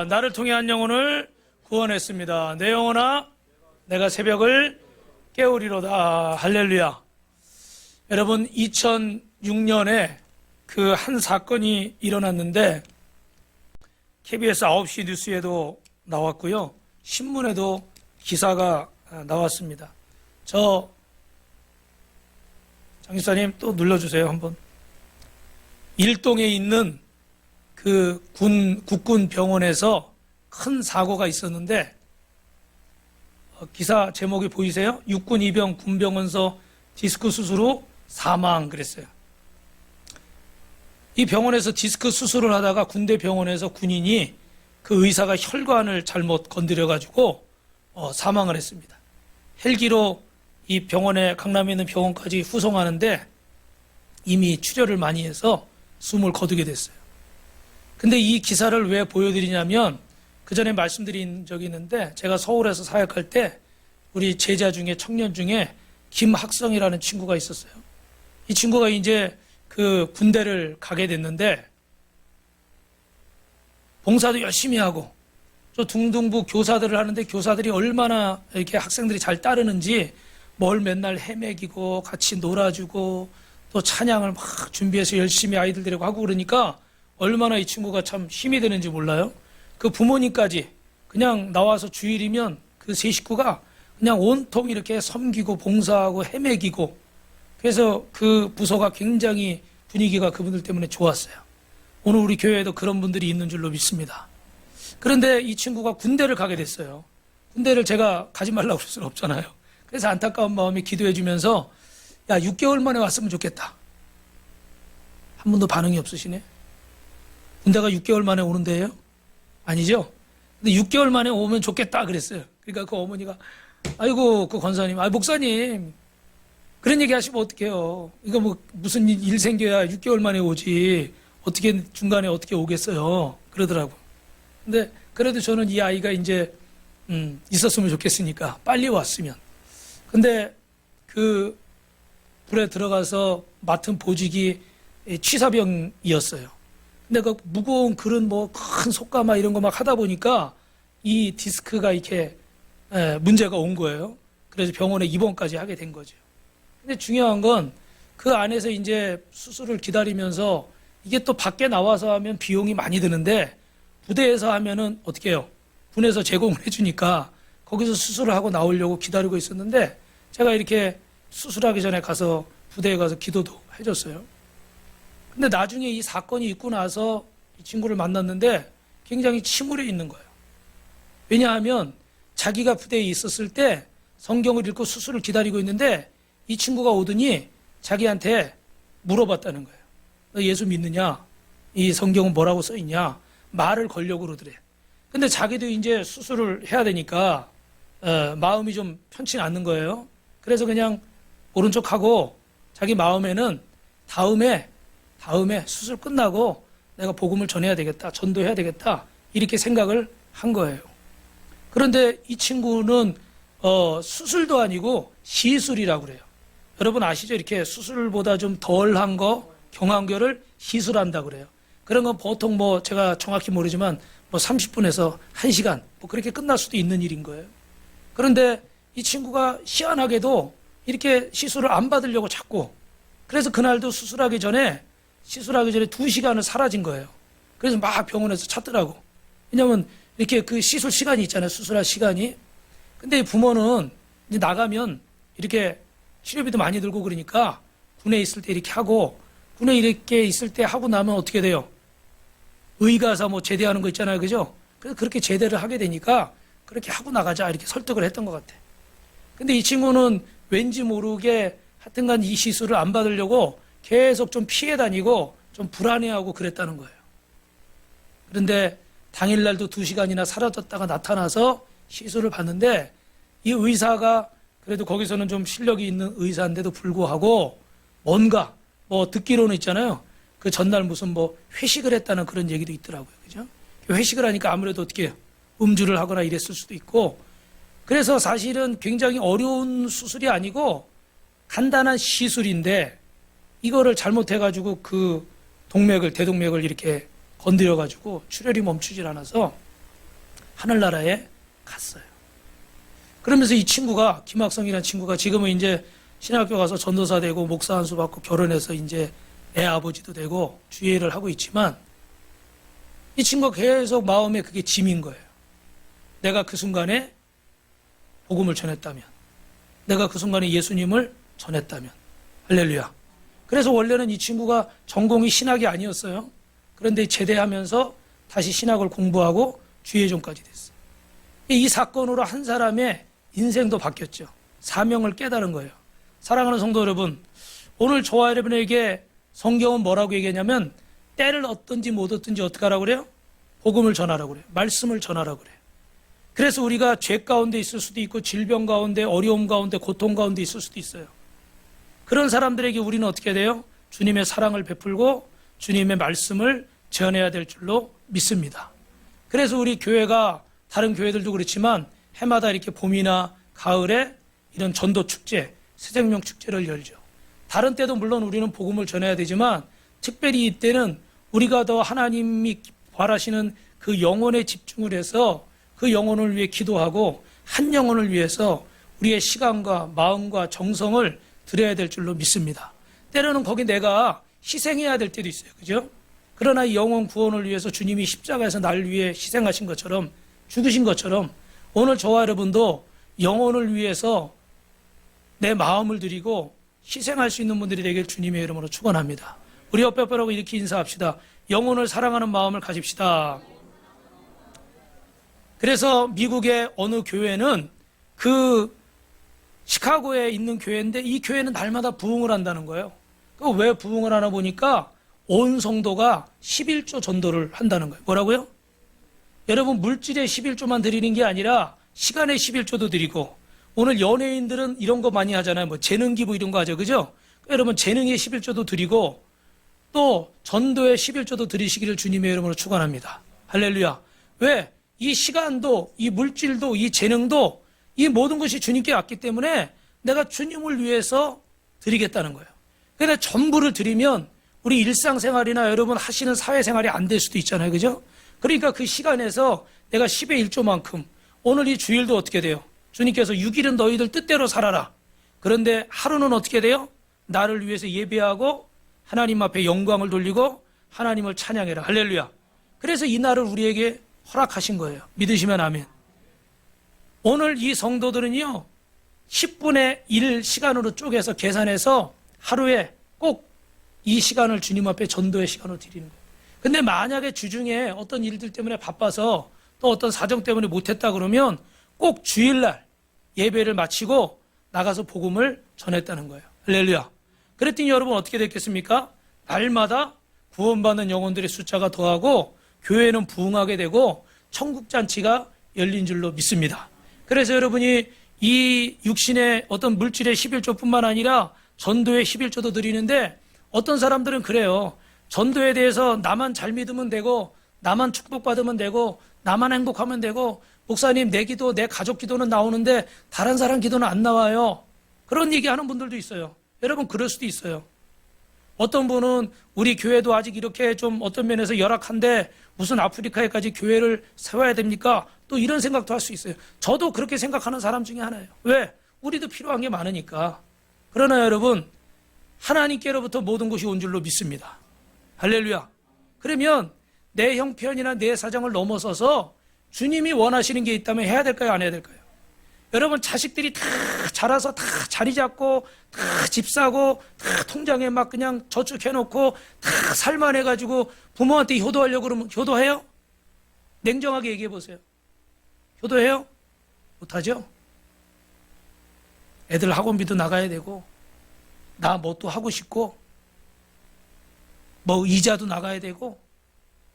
나를 통해 한 영혼을 구원했습니다. 내 영혼아, 내가 새벽을 깨우리로다. 할렐루야. 여러분, 2006년에 그 한 사건이 일어났는데 KBS 9시 뉴스에도 나왔고요. 신문에도 기사가 나왔습니다. 장기사님 또 눌러주세요. 한번. 일동에 있는 그 국군 병원에서 큰 사고가 있었는데 기사 제목이 보이세요? 육군 이병 군병원서 디스크 수술 후 사망 그랬어요. 이 병원에서 디스크 수술을 하다가 군대 병원에서 군인이 그 의사가 혈관을 잘못 건드려가지고 사망을 했습니다. 헬기로 이 병원에 강남에 있는 병원까지 후송하는데 이미 출혈을 많이 해서 숨을 거두게 됐어요. 근데 이 기사를 왜 보여드리냐면 그 전에 말씀드린 적이 있는데 제가 서울에서 사역할 때 우리 제자 중에 청년 중에 김학성이라는 친구가 있었어요. 이 친구가 이제 그 군대를 가게 됐는데 봉사도 열심히 하고 저 중등부 교사들을 하는데 교사들이 얼마나 이렇게 학생들이 잘 따르는지 뭘 맨날 헤매기고 같이 놀아주고 또 찬양을 막 준비해서 열심히 아이들 데리고 하고 그러니까 얼마나 이 친구가 참 힘이 되는지 몰라요. 그 부모님까지 그냥 나와서 주일이면 그 세 식구가 그냥 온통 이렇게 섬기고 봉사하고 헤매기고 그래서 그 부서가 굉장히 분위기가 그분들 때문에 좋았어요. 오늘 우리 교회에도 그런 분들이 있는 줄로 믿습니다. 그런데 이 친구가 군대를 가게 됐어요. 군대를 제가 가지 말라고 할 수는 없잖아요. 그래서 안타까운 마음에 기도해 주면서 야 6개월 만에 왔으면 좋겠다. 한 번도 반응이 없으시네. 군대가 6개월 만에 오는데요? 아니죠? 근데 6개월 만에 오면 좋겠다 그랬어요. 그러니까 그 어머니가 아이고 그 권사님, 목사님 그런 얘기 하시면 어떡해요. 이거 뭐 무슨 일 생겨야 6개월 만에 오지 어떻게 중간에 어떻게 오겠어요. 그러더라고. 근데 그래도 저는 이 아이가 이제 있었으면 좋겠으니까 빨리 왔으면. 근데 그 불에 들어가서 맡은 보직이 취사병이었어요. 근데 그 무거운 그런 뭐 큰 속가마 이런 거 막 하다 보니까 이 디스크가 이렇게 문제가 온 거예요. 그래서 병원에 입원까지 하게 된 거죠. 근데 중요한 건 그 안에서 이제 수술을 기다리면서 이게 또 밖에 나와서 하면 비용이 많이 드는데 부대에서 하면은 어떻게 해요? 군에서 제공을 해주니까 거기서 수술을 하고 나오려고 기다리고 있었는데 제가 이렇게 수술하기 전에 가서 부대에 가서 기도도 해줬어요. 근데 나중에 이 사건이 있고 나서 이 친구를 만났는데 굉장히 침울해 있는 거예요. 왜냐하면 자기가 부대에 있었을 때 성경을 읽고 수술을 기다리고 있는데 이 친구가 오더니 자기한테 물어봤다는 거예요. 너 예수 믿느냐? 이 성경은 뭐라고 써 있냐? 말을 걸려고 그러더래. 근데 자기도 이제 수술을 해야 되니까 마음이 좀 편치 않는 거예요. 그래서 그냥 모른 척하고 자기 마음에는 다음에 수술 끝나고 내가 복음을 전해야 되겠다, 전도해야 되겠다 이렇게 생각을 한 거예요. 그런데 이 친구는 수술도 아니고 시술이라고 그래요. 여러분 아시죠? 이렇게 수술보다 좀 덜한 거 경황교를 시술한다고 그래요. 그런 건 보통 뭐 제가 정확히 모르지만 뭐 30분에서 1시간 뭐 그렇게 끝날 수도 있는 일인 거예요. 그런데 이 친구가 희한하게도 이렇게 시술을 안 받으려고 자꾸 그래서 그날도 시술하기 전에 2시간을 사라진 거예요. 그래서 막 병원에서 찾더라고. 왜냐면 이렇게 그 시술 시간이 있잖아요. 수술할 시간이. 근데 부모는 이제 나가면 이렇게 치료비도 많이 들고 그러니까 군에 있을 때 이렇게 하고 군에 이렇게 있을 때 하고 나면 어떻게 돼요? 의가사 뭐 제대하는 거 있잖아요. 그죠? 그래서 그렇게 제대를 하게 되니까 그렇게 하고 나가자 이렇게 설득을 했던 것 같아. 근데 이 친구는 왠지 모르게 하여튼간 이 시술을 안 받으려고 계속 좀 피해 다니고 좀 불안해하고 그랬다는 거예요. 그런데 당일날도 2시간이나 사라졌다가 나타나서 시술을 받는데 이 의사가 그래도 거기서는 좀 실력이 있는 의사인데도 불구하고 뭔가 뭐 듣기로는 있잖아요. 그 전날 무슨 뭐 회식을 했다는 그런 얘기도 있더라고요. 그죠? 회식을 하니까 아무래도 어떻게 해요? 음주를 하거나 이랬을 수도 있고 그래서 사실은 굉장히 어려운 수술이 아니고 간단한 시술인데 이거를 잘못해가지고 그 대동맥을 이렇게 건드려가지고 출혈이 멈추질 않아서 하늘나라에 갔어요. 그러면서 이 친구가, 김학성이라는 친구가 지금은 이제 신학교 가서 전도사 되고 목사 한 수 받고 결혼해서 이제 애 아버지도 되고 주예를 하고 있지만 이 친구가 계속 마음에 그게 짐인 거예요. 내가 그 순간에 복음을 전했다면, 내가 그 순간에 예수님을 전했다면. 할렐루야. 그래서 원래는 이 친구가 전공이 신학이 아니었어요. 그런데 제대하면서 다시 신학을 공부하고 주예종까지 됐어요. 이 사건으로 한 사람의 인생도 바뀌었죠. 사명을 깨달은 거예요. 사랑하는 성도 여러분, 오늘 저와 여러분에게 성경은 뭐라고 얘기하냐면 때를 얻든지 못 얻든지 어떻게 하라고 그래요? 복음을 전하라고 그래요. 말씀을 전하라고 그래요. 그래서 우리가 죄 가운데 있을 수도 있고 질병 가운데, 어려움 가운데, 고통 가운데 있을 수도 있어요. 그런 사람들에게 우리는 어떻게 돼요? 주님의 사랑을 베풀고 주님의 말씀을 전해야 될 줄로 믿습니다. 그래서 우리 교회가, 다른 교회들도 그렇지만 해마다 이렇게 봄이나 가을에 이런 전도 축제, 새생명 축제를 열죠. 다른 때도 물론 우리는 복음을 전해야 되지만 특별히 이때는 우리가 더 하나님이 바라시는 그 영혼에 집중을 해서 그 영혼을 위해 기도하고 한 영혼을 위해서 우리의 시간과 마음과 정성을 드려야 될 줄로 믿습니다. 때로는 거기 내가 희생해야 될 때도 있어요. 그죠? 그러나 이 영혼 구원을 위해서 주님이 십자가에서 나를 위해 희생하신 것처럼, 죽으신 것처럼 오늘 저와 여러분도 영혼을 위해서 내 마음을 드리고 희생할 수 있는 분들이 되길 주님의 이름으로 축원합니다. 우리 옆에 뼈라고 이렇게 인사합시다. 영혼을 사랑하는 마음을 가집시다. 그래서 미국의 어느 교회는 그 시카고에 있는 교회인데 이 교회는 날마다 부흥을 한다는 거예요. 왜 부흥을 하나 보니까 온 성도가 11조 전도를 한다는 거예요. 뭐라고요? 여러분, 물질의 11조만 드리는 게 아니라 시간의 11조도 드리고, 오늘 연예인들은 이런 거 많이 하잖아요. 뭐 재능 기부 이런 거 하죠. 그죠? 여러분, 재능의 11조도 드리고 또 전도의 11조도 드리시기를 주님의 이름으로 축원합니다. 할렐루야. 왜? 이 시간도, 이 물질도, 이 재능도, 이 모든 것이 주님께 왔기 때문에 내가 주님을 위해서 드리겠다는 거예요. 그런데 전부를 드리면 우리 일상생활이나 여러분 하시는 사회생활이 안 될 수도 있잖아요. 그죠? 그러니까 그 시간에서 내가 10의 1조만큼, 오늘 이 주일도 어떻게 돼요? 주님께서 6일은 너희들 뜻대로 살아라. 그런데 하루는 어떻게 돼요? 나를 위해서 예배하고 하나님 앞에 영광을 돌리고 하나님을 찬양해라. 할렐루야. 그래서 이 날을 우리에게 허락하신 거예요. 믿으시면 아멘. 오늘 이 성도들은요, 10분의 1 시간으로 쪼개서 계산해서 하루에 꼭 이 시간을 주님 앞에 전도의 시간으로 드리는 거예요. 근데 만약에 주중에 어떤 일들 때문에 바빠서 또 어떤 사정 때문에 못했다 그러면 꼭 주일날 예배를 마치고 나가서 복음을 전했다는 거예요. 할렐루야. 그랬더니 여러분 어떻게 됐겠습니까? 날마다 구원받는 영혼들의 숫자가 더하고 교회는 부흥하게 되고 천국잔치가 열린 줄로 믿습니다. 그래서 여러분이 이 육신의 어떤 물질의 11조뿐만 아니라 전도의 11조도 드리는데, 어떤 사람들은 그래요. 전도에 대해서 나만 잘 믿으면 되고 나만 축복받으면 되고 나만 행복하면 되고, 목사님 내 기도, 내 가족 기도는 나오는데 다른 사람 기도는 안 나와요. 그런 얘기하는 분들도 있어요. 여러분, 그럴 수도 있어요. 어떤 분은 우리 교회도 아직 이렇게 좀 어떤 면에서 열악한데 무슨 아프리카에까지 교회를 세워야 됩니까? 또 이런 생각도 할 수 있어요. 저도 그렇게 생각하는 사람 중에 하나예요. 왜? 우리도 필요한 게 많으니까. 그러나 여러분, 하나님께로부터 모든 것이 온 줄로 믿습니다. 할렐루야. 그러면 내 형편이나 내 사정을 넘어서서 주님이 원하시는 게 있다면 해야 될까요? 안 해야 될까요? 여러분, 자식들이 다 자라서 다 자리 잡고 다 집 사고 다 통장에 막 그냥 저축해놓고 다 살만해가지고 부모한테 효도하려고 그러면 효도해요? 냉정하게 얘기해 보세요. 효도해요? 못하죠? 애들 학원비도 나가야 되고 나 뭐 또 하고 싶고 뭐 이자도 나가야 되고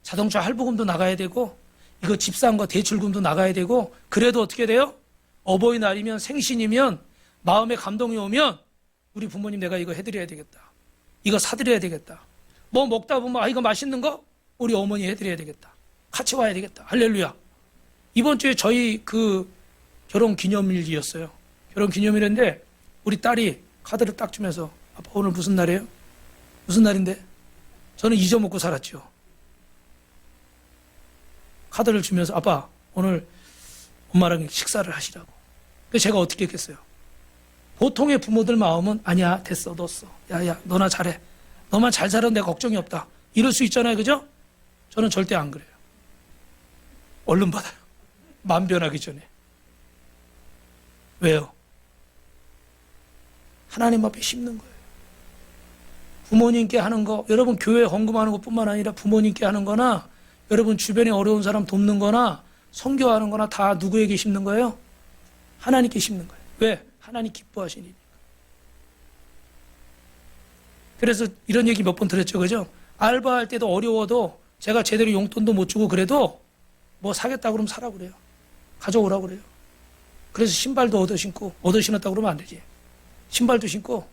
자동차 할부금도 나가야 되고 이거 집 산 거 대출금도 나가야 되고, 그래도 어떻게 돼요? 어버이날이면 생신이면 마음에 감동이 오면 우리 부모님 내가 이거 해드려야 되겠다. 이거 사드려야 되겠다. 뭐 먹다 보면 이거 맛있는 거 우리 어머니 해드려야 되겠다. 같이 와야 되겠다. 할렐루야. 이번 주에 저희 그 결혼 기념일이었어요. 결혼 기념일인데 우리 딸이 카드를 딱 주면서 아빠 오늘 무슨 날이에요? 무슨 날인데? 저는 잊어먹고 살았죠. 카드를 주면서 아빠 오늘 엄마랑 식사를 하시라고. 그래서 제가 어떻게 했겠어요? 보통의 부모들 마음은 아니야 됐어 넣었어 야야 너나 잘해 너만 잘 살아 내가 걱정이 없다 이럴 수 있잖아요. 그죠? 저는 절대 안 그래요. 얼른 받아요. 맘 변하기 전에. 왜요? 하나님 앞에 심는 거예요. 부모님께 하는 거, 여러분 교회 헌금하는 것뿐만 아니라 부모님께 하는 거나 여러분 주변에 어려운 사람 돕는 거나 선교하는 거나 다 누구에게 심는 거예요? 하나님께 심는 거예요. 왜? 하나님 기뻐하시니까. 그래서 이런 얘기 몇 번 들었죠. 그죠? 알바할 때도 어려워도 제가 제대로 용돈도 못 주고 그래도 뭐 사겠다 그러면 사라 그래요. 가져오라 그래요. 그래서 신발도 얻어 신었다 그러면 안 되지. 신발도 신고,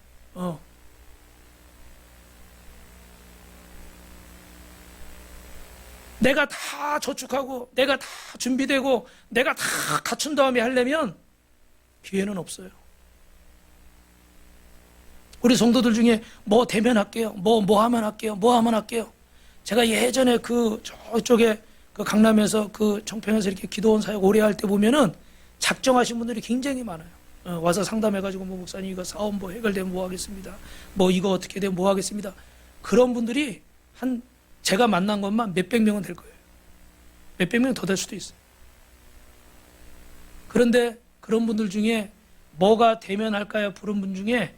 내가 다 저축하고, 내가 다 준비되고, 내가 다 갖춘 다음에 하려면 기회는 없어요. 우리 성도들 중에 뭐 되면 할게요. 뭐 하면 할게요. 뭐 하면 할게요. 제가 예전에 저쪽에 그 강남에서 그 청평에서 이렇게 기도원 사역 오래 할 때 보면은 작정하신 분들이 굉장히 많아요. 와서 상담해가지고 뭐 목사님 이거 사업 뭐 해결되면 뭐 하겠습니다. 뭐 이거 어떻게 되면 뭐 하겠습니다. 그런 분들이 제가 만난 것만 몇백 명은 될 거예요. 몇백 명 더 될 수도 있어요. 그런데 그런 분들 중에 뭐가 되면 할까요? 부른 분 중에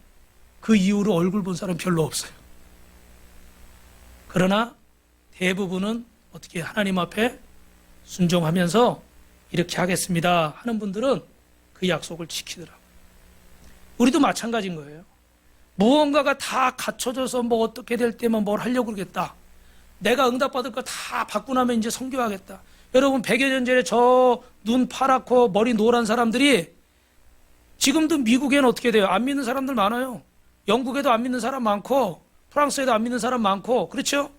그 이후로 얼굴 본 사람 별로 없어요. 그러나 대부분은 어떻게 하나님 앞에 순종하면서 이렇게 하겠습니다 하는 분들은 그 약속을 지키더라고요. 우리도 마찬가지인 거예요. 무언가가 다 갖춰져서 뭐 어떻게 될 때만 뭘 하려고 그러겠다. 내가 응답받을 거 다 받고 나면 이제 선교하겠다. 여러분 100여 년 전에 저 눈 파랗고 머리 노란 사람들이 지금도 미국에는 어떻게 돼요? 안 믿는 사람들 많아요. 영국에도 안 믿는 사람 많고 프랑스에도 안 믿는 사람 많고 그렇죠?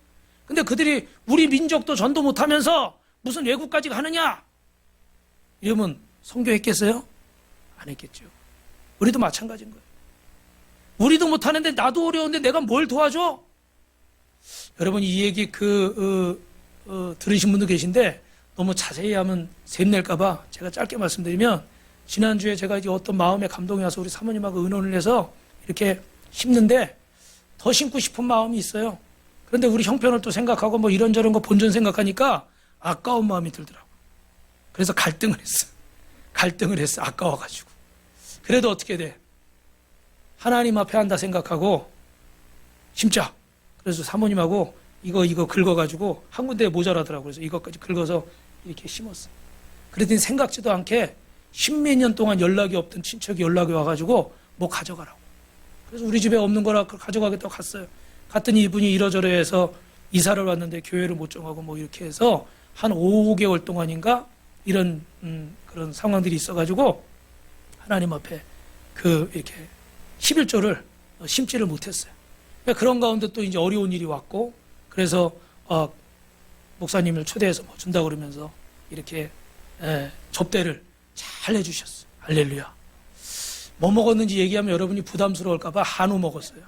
근데 그들이 우리 민족도 전도 못하면서 무슨 외국까지 가느냐? 이러면 선교했겠어요? 안 했겠죠. 우리도 마찬가지인 거예요. 우리도 못하는데 나도 어려운데 내가 뭘 도와줘? 여러분 이 얘기 들으신 분도 계신데 너무 자세히 하면 샘낼까봐 제가 짧게 말씀드리면 지난주에 제가 이제 어떤 마음의 감동이 와서 우리 사모님하고 의논을 해서 이렇게 심는데 더 심고 싶은 마음이 있어요. 그런데 우리 형편을 또 생각하고 뭐 이런저런 거 본전 생각하니까 아까운 마음이 들더라고요. 그래서 갈등을 했어. 아까워가지고. 그래도 어떻게 돼? 하나님 앞에 한다 생각하고 심자. 그래서 사모님하고 이거 긁어가지고 한 군데에 모자라더라고요. 그래서 이것까지 긁어서 이렇게 심었어요. 그랬더니 생각지도 않게 십몇 년 동안 연락이 없던 친척이 연락이 와가지고 뭐 가져가라고. 그래서 우리 집에 없는 거라 가져가겠다고 갔어요. 갔더니 이분이 이러저러해서 이사를 왔는데 교회를 못 정하고 뭐 이렇게 해서 한 5개월 동안인가 이런 그런 상황들이 있어가지고 하나님 앞에 이렇게 11조를 심지를 못했어요. 그러니까 그런 가운데 또 이제 어려운 일이 왔고 그래서 목사님을 초대해서 뭐 준다 그러면서 이렇게 접대를 잘 해주셨어요. 할렐루야. 뭐 먹었는지 얘기하면 여러분이 부담스러울까봐 한우 먹었어요.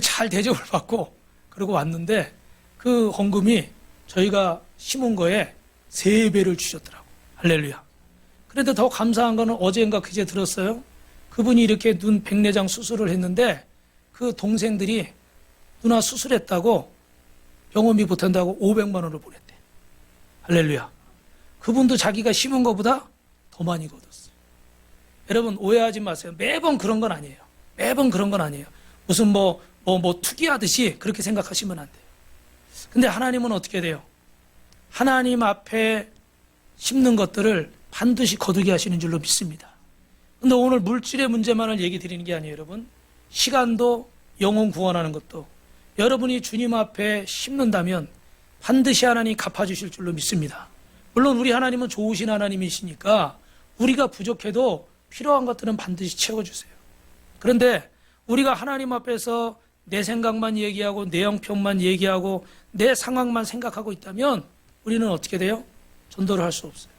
잘 대접을 받고 그러고 왔는데 그 헌금이 저희가 심은 거에 3배를 주셨더라고. 할렐루야. 그런데 더 감사한 거는 어제인가 그제 들었어요. 그분이 이렇게 눈 백내장 수술을 했는데 그 동생들이 누나 수술했다고 병원비 보탠다고 500만 원을 보냈대. 할렐루야. 그분도 자기가 심은 것보다 더 많이 거뒀어요. 여러분 오해하지 마세요. 매번 그런 건 아니에요. 무슨 뭐 투기하듯이 그렇게 생각하시면 안 돼요. 근데 하나님은 어떻게 돼요? 하나님 앞에 심는 것들을 반드시 거두게 하시는 줄로 믿습니다. 근데 오늘 물질의 문제만을 얘기 드리는 게 아니에요, 여러분. 시간도 영혼 구원하는 것도 여러분이 주님 앞에 심는다면 반드시 하나님 갚아주실 줄로 믿습니다. 물론 우리 하나님은 좋으신 하나님이시니까 우리가 부족해도 필요한 것들은 반드시 채워주세요. 그런데 우리가 하나님 앞에서 내 생각만 얘기하고 내 형편만 얘기하고 내 상황만 생각하고 있다면 우리는 어떻게 돼요? 전도를 할 수 없어요.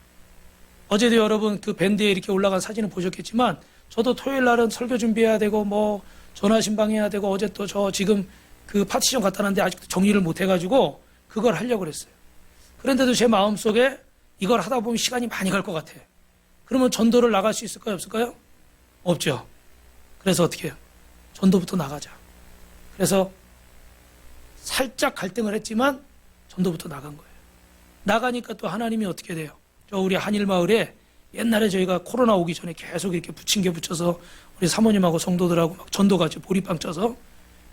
어제도 여러분 그 밴드에 이렇게 올라간 사진을 보셨겠지만 저도 토요일 날은 설교 준비해야 되고 뭐 전화 신방해야 되고 어제 또 저 지금 그 파티션 갖다 놨는데 아직도 정리를 못 해가지고 그걸 하려고 그랬어요. 그런데도 제 마음속에 이걸 하다 보면 시간이 많이 갈 것 같아. 그러면 전도를 나갈 수 있을까요? 없을까요? 없죠. 그래서 어떻게 해요? 전도부터 나가자. 그래서 살짝 갈등을 했지만 전도부터 나간 거예요. 나가니까 또 하나님이 어떻게 돼요? 저 우리 한일마을에 옛날에 저희가 코로나 오기 전에 계속 이렇게 부침개 붙여서 우리 사모님하고 성도들하고 막 전도가지 보리빵 쪄서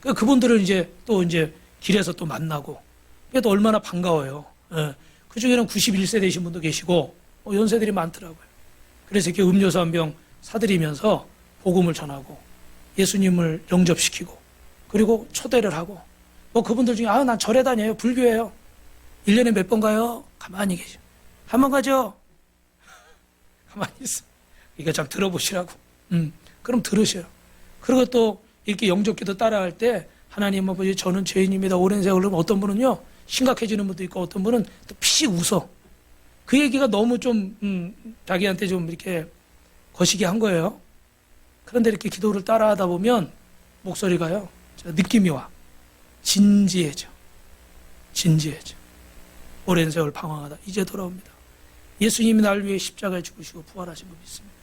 그분들을 이제 또 이제 길에서 또 만나고 그게 또 얼마나 반가워요. 예. 그 중에는 91세 되신 분도 계시고 연세들이 많더라고요. 그래서 이렇게 음료수 한 병 사드리면서 복음을 전하고 예수님을 영접시키고 그리고 초대를 하고 그분들 중에 난 절에 다녀요. 불교예요. 1년에 몇 번 가요? 가만히 계셔. 한 번 가죠? 가만히 있어. 이거 좀 들어보시라고. 그럼 들으셔요. 그리고 또 이렇게 영접기도 따라할 때 하나님 아버지 저는 죄인입니다. 오랜 세월. 그러면 어떤 분은요 심각해지는 분도 있고 어떤 분은 또 피식 웃어. 그 얘기가 너무 좀 자기한테 좀 이렇게 거시기 한 거예요. 그런데 이렇게 기도를 따라하다 보면 목소리가요 느낌이 와. 진지해져. 진지해져. 오랜 세월 방황하다 이제 돌아옵니다. 예수님이 날 위해 십자가에 죽으시고 부활하신 거 믿습니다.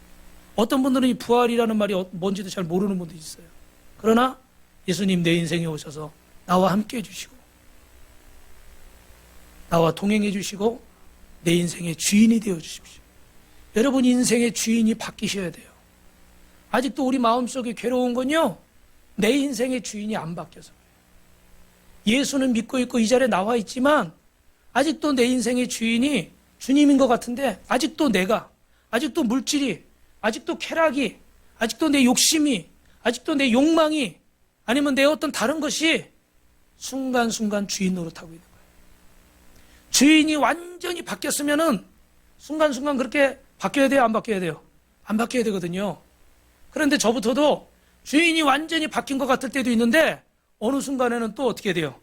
어떤 분들은 이 부활이라는 말이 뭔지도 잘 모르는 분도 있어요. 그러나 예수님 내 인생에 오셔서 나와 함께 해주시고 나와 동행해 주시고 내 인생의 주인이 되어 주십시오. 여러분 인생의 주인이 바뀌셔야 돼요. 아직도 우리 마음속에 괴로운 건요 내 인생의 주인이 안 바뀌어서 그래요. 예수는 믿고 있고 이 자리에 나와 있지만 아직도 내 인생의 주인이 주님인 것 같은데 아직도 내가 아직도 물질이 아직도 쾌락이 아직도 내 욕심이 아직도 내 욕망이 아니면 내 어떤 다른 것이 순간순간 주인 노릇하고 있는 거예요. 주인이 완전히 바뀌었으면은 순간순간 그렇게 바뀌어야 돼요? 안 바뀌어야 돼요? 안 바뀌어야 되거든요. 그런데 저부터도 주인이 완전히 바뀐 것 같을 때도 있는데 어느 순간에는 또 어떻게 돼요?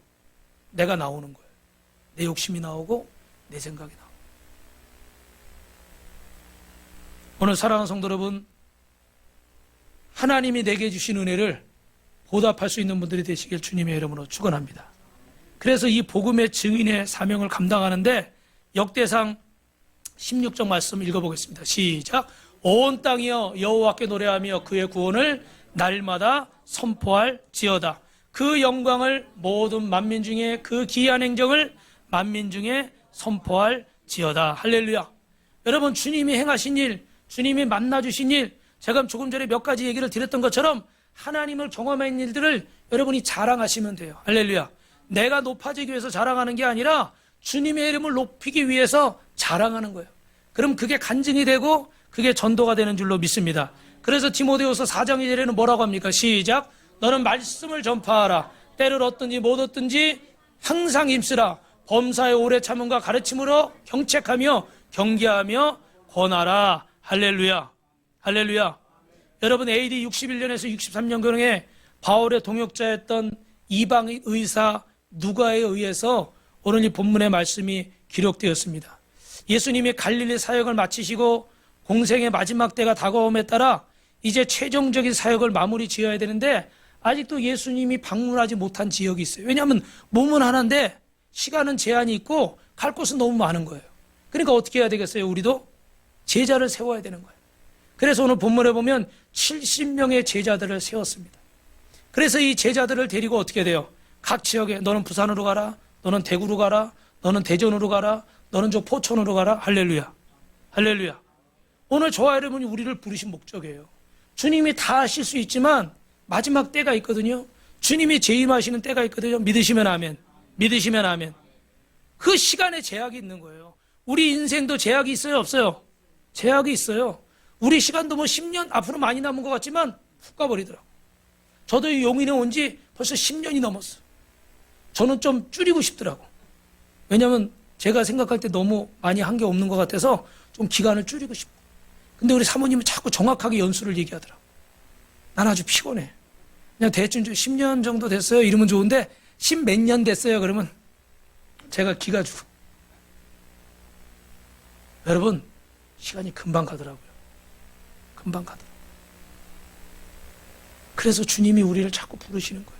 내가 나오는 거예요. 내 욕심이 나오고 내 생각이 나오고. 오늘 사랑하는 성도 여러분, 하나님이 내게 주신 은혜를 보답할 수 있는 분들이 되시길 주님의 이름으로 축원합니다. 그래서 이 복음의 증인의 사명을 감당하는데 역대상 16장 말씀 읽어보겠습니다. 시작. 온 땅이여 여호와께 노래하며 그의 구원을 날마다 선포할지어다. 그 영광을 모든 만민 중에 그 기이한 행정을 만민 중에 선포할지어다. 할렐루야. 여러분 주님이 행하신 일, 주님이 만나주신 일, 제가 조금 전에 몇 가지 얘기를 드렸던 것처럼 하나님을 경험한 일들을 여러분이 자랑하시면 돼요. 할렐루야. 내가 높아지기 위해서 자랑하는 게 아니라 주님의 이름을 높이기 위해서 자랑하는 거예요. 그럼 그게 간증이 되고 그게 전도가 되는 줄로 믿습니다. 그래서 디모데후서 4장 2절에는 뭐라고 합니까? 시작. 너는 말씀을 전파하라. 때를 얻든지 못 얻든지 항상 힘쓰라. 범사의 오래 참음과 가르침으로 경책하며 경계하며 권하라. 할렐루야. 할렐루야. 여러분 AD 61년에서 63년경에 바울의 동역자였던 이방 의사 누가에 의해서 오늘 이 본문의 말씀이 기록되었습니다. 예수님이 갈릴리 사역을 마치시고 공생의 마지막 때가 다가옴에 따라 이제 최종적인 사역을 마무리 지어야 되는데 아직도 예수님이 방문하지 못한 지역이 있어요. 왜냐하면 몸은 하나인데 시간은 제한이 있고 갈 곳은 너무 많은 거예요. 그러니까 어떻게 해야 되겠어요? 우리도 제자를 세워야 되는 거예요. 그래서 오늘 본문에 보면 70명의 제자들을 세웠습니다. 그래서 이 제자들을 데리고 어떻게 돼요? 각 지역에 너는 부산으로 가라, 너는 대구로 가라, 너는 대전으로 가라, 너는 저 포천으로 가라. 할렐루야. 할렐루야. 오늘 저와 여러분이 우리를 부르신 목적이에요. 주님이 다 하실 수 있지만 마지막 때가 있거든요. 주님이 재임하시는 때가 있거든요. 믿으시면 아멘. 믿으시면 아멘. 그 시간에 제약이 있는 거예요. 우리 인생도 제약이 있어요? 없어요? 제약이 있어요. 우리 시간도 뭐 10년 앞으로 많이 남은 것 같지만 훅 가버리더라고요. 저도 이 용인에 온 지 벌써 10년이 넘었어요. 저는 좀 줄이고 싶더라고. 왜냐하면 제가 생각할 때 너무 많이 한 게 없는 것 같아서 좀 기간을 줄이고 싶고. 근데 우리 사모님은 자꾸 정확하게 연수를 얘기하더라고. 난 아주 피곤해. 그냥 대충 10년 정도 됐어요. 이러면 좋은데 10 몇 년 됐어요. 그러면 제가 기가 죽어. 여러분 시간이 금방 가더라고요. 금방 가더라고요. 그래서 주님이 우리를 자꾸 부르시는 거예요.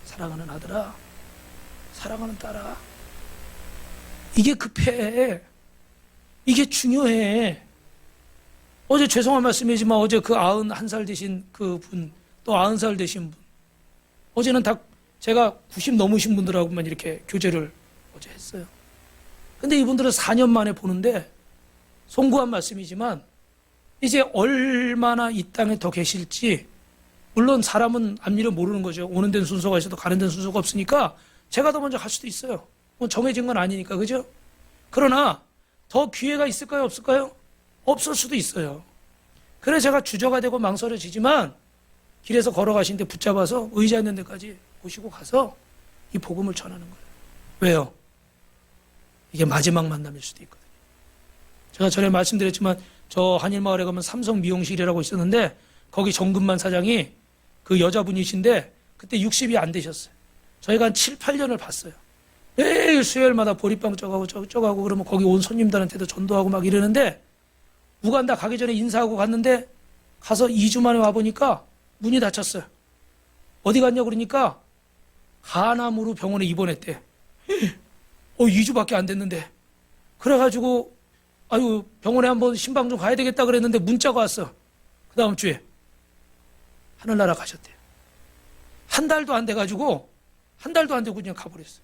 사랑하는 아들아, 사랑하는 딸아. 이게 급해. 이게 중요해. 어제 죄송한 말씀이지만 어제 그 91살 되신 그 분, 또 90살 되신 분, 어제는 다 제가 90 넘으신 분들하고만 이렇게 교제를 어제 했어요. 근데 이분들은 4년 만에 보는데 송구한 말씀이지만 이제 얼마나 이 땅에 더 계실지, 물론 사람은 앞일을 모르는 거죠. 오는 데는 순서가 있어도 가는 데는 순서가 없으니까 제가 더 먼저 갈 수도 있어요. 뭐 정해진 건 아니니까, 그죠? 그러나 더 기회가 있을까요, 없을까요? 없을 수도 있어요. 그래서 제가 주저가 되고 망설여지지만 길에서 걸어가시는데 붙잡아서 의자 있는 데까지 모시고 가서 이 복음을 전하는 거예요. 왜요? 이게 마지막 만남일 수도 있거든요. 제가 전에 말씀드렸지만 저 한일마을에 가면 삼성 미용실이라고 있었는데 거기 정근만 사장이 그 여자분이신데 그때 60이 안 되셨어요. 저희가 한 7, 8년을 봤어요. 매일 수요일마다 보리빵 쪄가고 쪄가고 그러면 거기 온 손님들한테도 전도하고 막 이러는데 우간다 가기 전에 인사하고 갔는데 가서 2주 만에 와보니까 문이 닫혔어요. 어디 갔냐 그러니까 간암으로 병원에 입원했대. 2주밖에 안 됐는데. 그래가지고 아유 병원에 한번 신방 좀 가야 되겠다 그랬는데 문자가 왔어. 그 다음 주에 하늘나라 가셨대요. 한 달도 안 돼가지고 한 달도 안 되고 그냥 가버렸어요.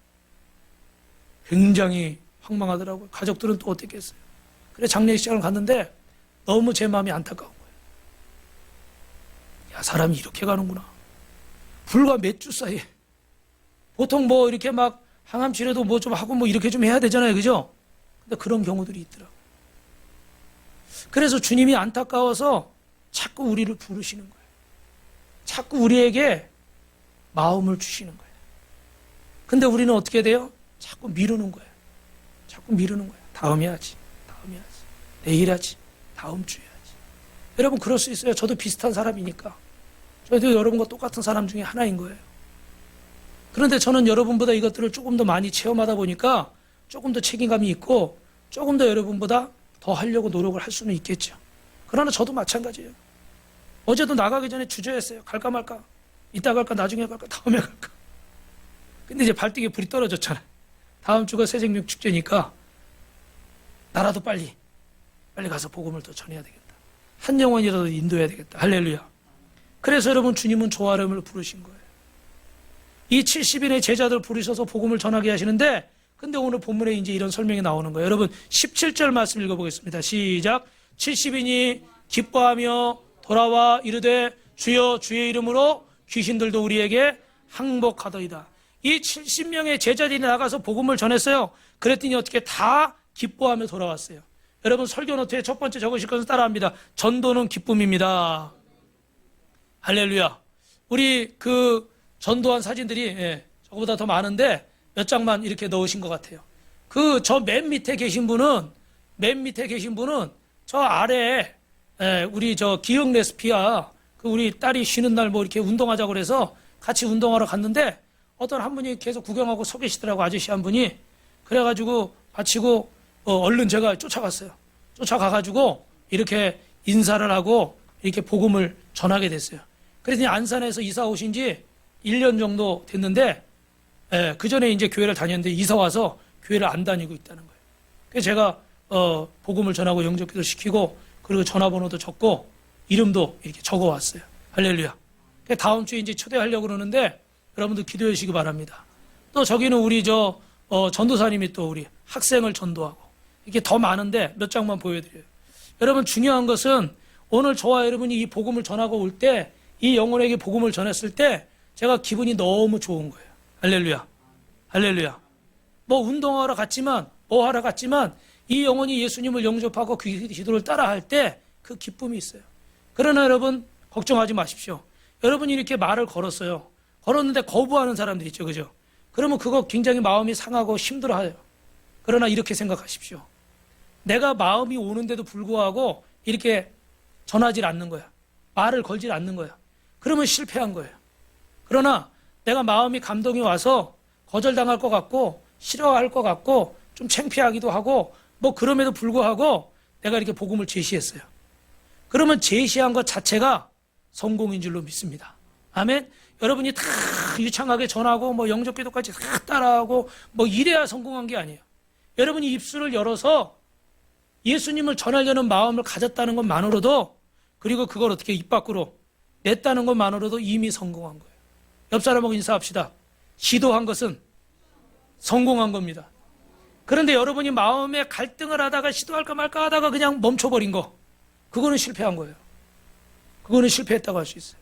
굉장히 황망하더라고요. 가족들은 또 어떻겠어요. 그래 장례식장을 갔는데 너무 제 마음이 안타까운 거예요. 야, 사람이 이렇게 가는구나. 불과 몇 주 사이에. 보통 뭐 이렇게 막 항암 치료도 뭐 좀 하고 뭐 이렇게 좀 해야 되잖아요. 그죠? 근데 그런 경우들이 있더라고요. 그래서 주님이 안타까워서 자꾸 우리를 부르시는 거예요. 자꾸 우리에게 마음을 주시는 거예요. 근데 우리는 어떻게 돼요? 자꾸 미루는 거예요. 자꾸 미루는 거예요. 다음에 하지. 다음에 하지. 내일 하지. 다음 주에 하지. 여러분 그럴 수 있어요. 저도 비슷한 사람이니까. 저도 여러분과 똑같은 사람 중에 하나인 거예요. 그런데 저는 여러분보다 이것들을 조금 더 많이 체험하다 보니까 조금 더 책임감이 있고 조금 더 여러분보다 더 하려고 노력을 할 수는 있겠죠. 그러나 저도 마찬가지예요. 어제도 나가기 전에 주저했어요. 갈까 말까. 이따 갈까 나중에 갈까 다음에 갈까. 근데 이제 발등에 불이 떨어졌잖아요. 다음 주가 새생명 축제니까 나라도 빨리 가서 복음을 더 전해야 되겠다. 한 영혼이라도 인도해야 되겠다. 할렐루야. 그래서 여러분 주님은 조아름을 부르신 거예요. 이 70인의 제자들 부르셔서 복음을 전하게 하시는데 근데 오늘 본문에 이제 이런 설명이 나오는 거예요. 여러분 17절 말씀 읽어보겠습니다. 시작. 70인이 기뻐하며 돌아와 이르되 주여 주의 이름으로 귀신들도 우리에게 항복하더이다. 이 70명의 제자들이 나가서 복음을 전했어요. 그랬더니 어떻게 다 기뻐하며 돌아왔어요. 여러분 설교 노트에 첫 번째 적으실 것은 따라합니다. 전도는 기쁨입니다. 할렐루야. 우리 그 전도한 사진들이 저거보다 더 많은데 몇 장만 이렇게 넣으신 것 같아요. 그 저 맨 밑에 계신 분은 저 아래에 우리 저 기억 레스피아 그 우리 딸이 쉬는 날 뭐 이렇게 운동하자고 그래서 같이 운동하러 갔는데 어떤 한 분이 계속 구경하고 서 계시더라고. 아저씨 한 분이. 그래가지고 마치고 얼른 제가 쫓아갔어요. 쫓아가가지고 이렇게 인사를 하고 이렇게 복음을 전하게 됐어요. 그랬더니 안산에서 이사 오신 지 1년 정도 됐는데 그 전에 이제 교회를 다녔는데 이사 와서 교회를 안 다니고 있다는 거예요. 그래서 제가 복음을 전하고 영접기도 시키고 그리고 전화번호도 적고 이름도 이렇게 적어 왔어요. 할렐루야. 다음 주에 이제 초대하려고 그러는데 여러분들 기도해 주시기 바랍니다. 또 저기는 우리 전도사님이 또 우리 학생을 전도하고 이게 더 많은데 몇 장만 보여드려요. 여러분 중요한 것은 오늘 저와 여러분이 이 복음을 전하고 올 때 이 영혼에게 복음을 전했을 때 제가 기분이 너무 좋은 거예요. 할렐루야. 할렐루야. 뭐 운동하러 갔지만 뭐 하러 갔지만 이 영혼이 예수님을 영접하고 그 기도를 따라할 때 그 기쁨이 있어요. 그러나 여러분 걱정하지 마십시오. 여러분이 이렇게 말을 걸었어요. 걸었는데 거부하는 사람들 있죠. 그죠? 그러면 그거 굉장히 마음이 상하고 힘들어해요. 그러나 이렇게 생각하십시오. 내가 마음이 오는데도 불구하고 이렇게 전하질 않는 거야. 말을 걸질 않는 거야. 그러면 실패한 거예요. 그러나 내가 마음이 감동이 와서 거절당할 것 같고 싫어할 것 같고 좀 창피하기도 하고 뭐 그럼에도 불구하고 내가 이렇게 복음을 제시했어요. 그러면 제시한 것 자체가 성공인 줄로 믿습니다. 아멘. 여러분이 다 유창하게 전하고 뭐 영접기도까지 다 따라하고 뭐 이래야 성공한 게 아니에요. 여러분이 입술을 열어서 예수님을 전하려는 마음을 가졌다는 것만으로도, 그리고 그걸 어떻게 입 밖으로 냈다는 것만으로도 이미 성공한 거예요. 옆 사람하고 인사합시다. 시도한 것은 성공한 겁니다. 그런데 여러분이 마음에 갈등을 하다가 시도할까 말까 하다가 그냥 멈춰버린 거, 그거는 실패한 거예요. 그거는 실패했다고 할 수 있어요.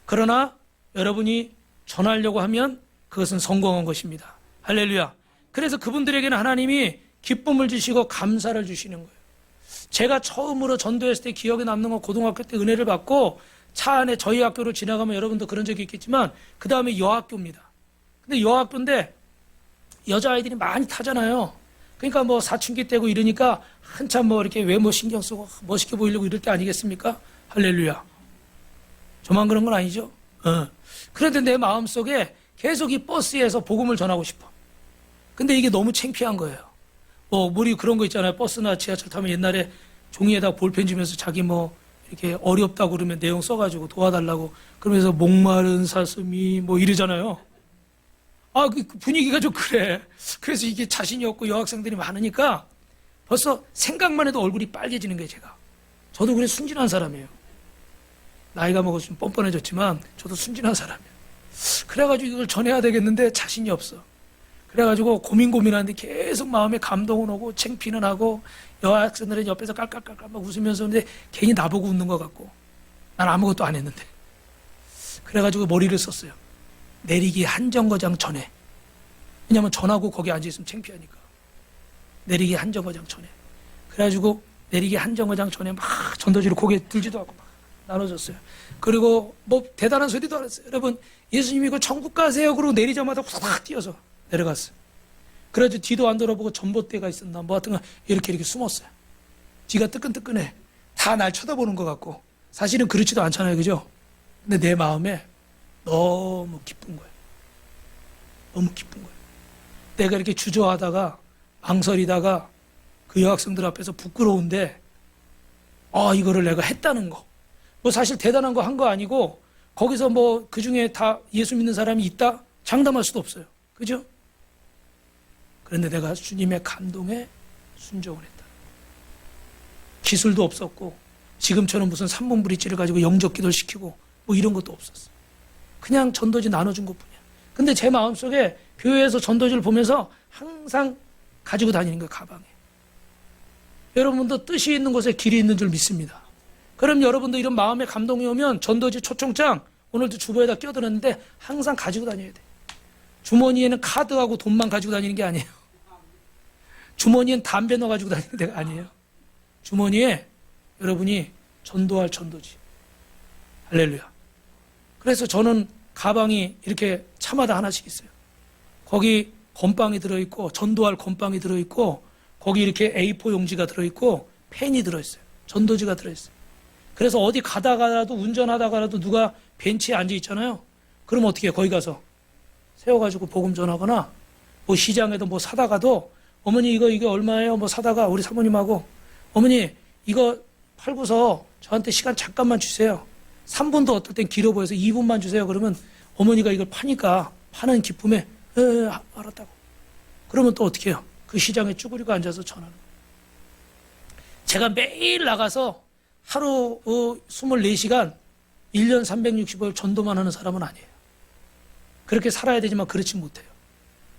그러나 여러분이 전하려고 하면 그것은 성공한 것입니다. 할렐루야. 그래서 그분들에게는 하나님이 기쁨을 주시고 감사를 주시는 거예요. 제가 처음으로 전도했을 때 기억에 남는 건 고등학교 때 은혜를 받고 차 안에 저희 학교를 지나가면 여러분도 그런 적이 있겠지만 그 다음에 여학교입니다. 근데 여학교인데 여자아이들이 많이 타잖아요. 그러니까 뭐 사춘기 때고 이러니까 한참 뭐 이렇게 외모 신경 쓰고 멋있게 보이려고 이럴 때 아니겠습니까? 할렐루야. 저만 그런 건 아니죠? 그런데 내 마음속에 계속 이 버스에서 복음을 전하고 싶어. 근데 이게 너무 창피한 거예요. 뭐 우리 그런 거 있잖아요. 버스나 지하철 타면 옛날에 종이에다 볼펜 주면서 자기 뭐 이렇게 어렵다고 그러면 내용 써가지고 도와달라고 그러면서 목마른 사슴이 뭐 이러잖아요. 그 분위기가 좀 그래. 그래서 이게 자신이 없고 여학생들이 많으니까 벌써 생각만 해도 얼굴이 빨개지는 거예요, 제가. 저도 그래 순진한 사람이에요. 나이가 먹어서 좀 뻔뻔해졌지만 저도 순진한 사람이에요. 그래가지고 이걸 전해야 되겠는데 자신이 없어. 그래가지고 고민하는데 계속 마음에 감동은 오고 창피는 하고 여학생들은 옆에서 깔깔깔깔 막 웃으면서 근데 괜히 나보고 웃는 것 같고 난 아무것도 안 했는데. 그래가지고 머리를 썼어요. 내리기 한 정거장 전에. 왜냐면 전하고 거기 앉아있으면 창피하니까. 내리기 한 정거장 전에. 그래가지고 내리기 한 정거장 전에 막 전도지를 고개 들지도 않고 막 나눠줬어요. 그리고 뭐 대단한 소리도 안 했어요. 여러분 예수님이 이거 천국 가세요. 그러고 내리자마자 확 뛰어서 내려갔어요. 그래가지고 뒤도 안 돌아보고 전봇대가 있었나 뭐 같은 거 이렇게 숨었어요. 지가 뜨끈뜨끈해. 다 날 쳐다보는 것 같고 사실은 그렇지도 않잖아요. 그죠? 근데 내 마음에 너무 기쁜 거예요. 너무 기쁜 거예요. 내가 이렇게 주저하다가 망설이다가 그 여학생들 앞에서 부끄러운데 이거를 내가 했다는 거. 뭐 사실 대단한 거 한 거 아니고 거기서 뭐 그중에 다 예수 믿는 사람이 있다? 장담할 수도 없어요. 그죠? 그런데 내가 주님의 감동에 순종을 했다. 기술도 없었고 지금처럼 무슨 3분 브릿지를 가지고 영접 기도를 시키고 뭐 이런 것도 없었어. 그냥 전도지 나눠준 것뿐이야. 근데 제 마음속에 교회에서 전도지를 보면서 항상 가지고 다니는 거예요. 가방에. 여러분도 뜻이 있는 곳에 길이 있는 줄 믿습니다. 그럼 여러분도 이런 마음의 감동이 오면 전도지 초청장 오늘도 주보에다 껴들었는데 항상 가지고 다녀야 돼. 주머니에는 카드하고 돈만 가지고 다니는 게 아니에요. 주머니엔 담배 넣어 가지고 다니는 데가 아니에요. 주머니에 여러분이 전도할 전도지. 할렐루야. 그래서 저는 가방이 이렇게 차마다 하나씩 있어요. 거기 건빵이 들어있고 전도할 건빵이 들어있고 거기 이렇게 A4 용지가 들어있고 펜이 들어있어요. 전도지가 들어있어요. 그래서 어디 가다가라도 운전하다가라도 누가 벤치에 앉아 있잖아요. 그럼 어떻게 해요? 거기 가서 세워가지고 복음 전하거나 뭐 시장에도 뭐 사다가도 어머니 이게 얼마예요? 뭐 사다가 우리 사모님하고 어머니 이거 팔고서 저한테 시간 잠깐만 주세요. 3분도 어떨 땐 길어 보여서 2분만 주세요. 그러면 어머니가 이걸 파니까 파는 기쁨에 알았다고. 그러면 또 어떻게 해요? 그 시장에 쭈그리고 앉아서 전하는 거예요. 제가 매일 나가서 하루 24시간 1년 365일 전도만 하는 사람은 아니에요. 그렇게 살아야 되지만 그렇지 못해요.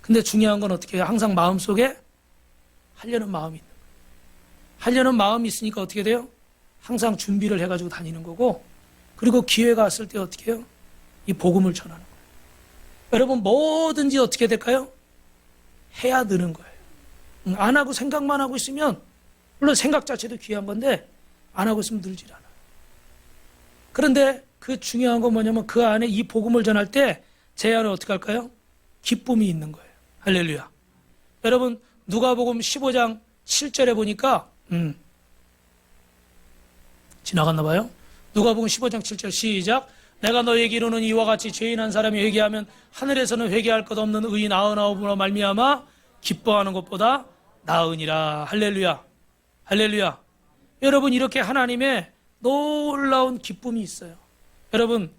근데 중요한 건 어떻게 해요? 항상 마음속에 하려는 마음이 있는 거예요. 하려는 마음이 있으니까 어떻게 돼요? 항상 준비를 해가지고 다니는 거고 그리고 기회가 왔을 때 어떻게 해요? 이 복음을 전하는 거예요. 여러분 뭐든지 어떻게 될까요? 해야 느는 거예요. 안 하고 생각만 하고 있으면 물론 생각 자체도 귀한 건데 안 하고 있으면 늘질 않아요. 그런데 그 중요한 건 뭐냐면 그 안에 이 복음을 전할 때 제 안에 어떻게 할까요? 기쁨이 있는 거예요. 할렐루야. 여러분 누가복음 15장 7절에 보니까 지나갔나 봐요. 누가복음 15장 7절 시작. 내가 너에게 이르는 이와 같이 죄인 한 사람이 회개하면 하늘에서는 회개할 것 없는 의인 99으로 말미암아 기뻐하는 것보다 나으니라. 할렐루야. 할렐루야. 여러분 이렇게 하나님의 놀라운 기쁨이 있어요. 여러분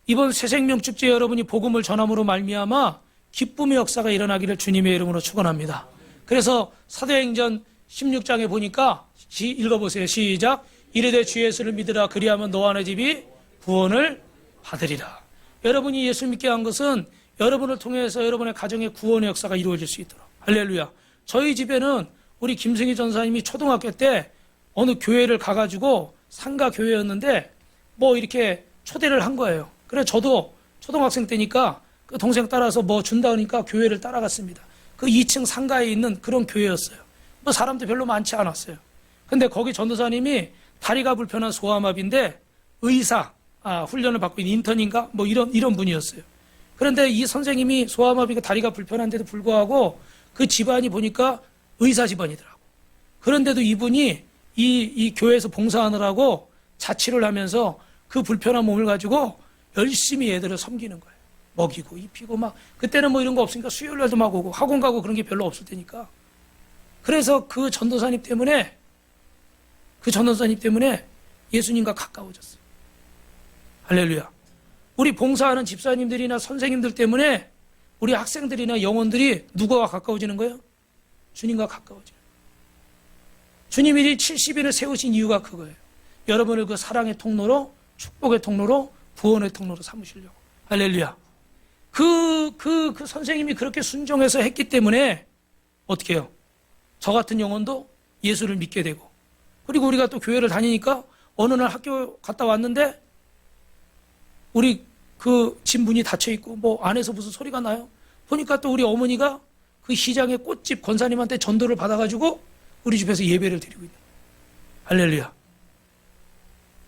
이번 새생명축제 여러분이 복음을 전함으로 말미암아 기쁨의 역사가 일어나기를 주님의 이름으로 축원합니다. 그래서 사도행전 16장에 보니까 읽어보세요. 시작. 이르되 주 예수를 믿으라. 그리하면 너와 내 집이 구원을 받으리라. 여러분이 예수 믿게 한 것은 여러분을 통해서 여러분의 가정의 구원의 역사가 이루어질 수 있도록. 할렐루야. 저희 집에는 우리 김승희 전사님이 초등학교 때 어느 교회를 가가지고 상가 교회였는데 뭐 이렇게 초대를 한 거예요. 그래 저도 초등학생 때니까 그 동생 따라서 뭐 준다 하니까 교회를 따라갔습니다. 그 2층 상가에 있는 그런 교회였어요. 뭐 사람도 별로 많지 않았어요. 근데 거기 전도사님이 다리가 불편한 소아마비인데 의사 훈련을 받고 있는 인턴인가 뭐 이런 분이었어요. 그런데 이 선생님이 소아마비가 다리가 불편한데도 불구하고 그 집안이 보니까 의사 집안이더라고. 그런데도 이분이 이 교회에서 봉사하느라고 자취를 하면서 그 불편한 몸을 가지고 열심히 애들을 섬기는 거예요. 먹이고 입히고 막 그때는 뭐 이런 거 없으니까 수요일 날도 막 오고 학원 가고 그런 게 별로 없을 테니까. 그래서 그 전도사님 때문에 예수님과 가까워졌어요. 할렐루야. 우리 봉사하는 집사님들이나 선생님들 때문에 우리 학생들이나 영혼들이 누구와 가까워지는 거예요? 주님과 가까워지는 거예요. 주님이 70인을 세우신 이유가 그거예요. 여러분을 그 사랑의 통로로, 축복의 통로로, 구원의 통로로 삼으시려고. 할렐루야. 그 선생님이 그렇게 순종해서 했기 때문에 어떻게 해요? 저 같은 영혼도 예수를 믿게 되고, 그리고 우리가 또 교회를 다니니까 어느 날 학교 갔다 왔는데 우리 그 집 문이 닫혀 있고 뭐 안에서 무슨 소리가 나요. 보니까 또 우리 어머니가 그 시장의 꽃집 권사님한테 전도를 받아가지고 우리 집에서 예배를 드리고 있는 거예요. 할렐루야.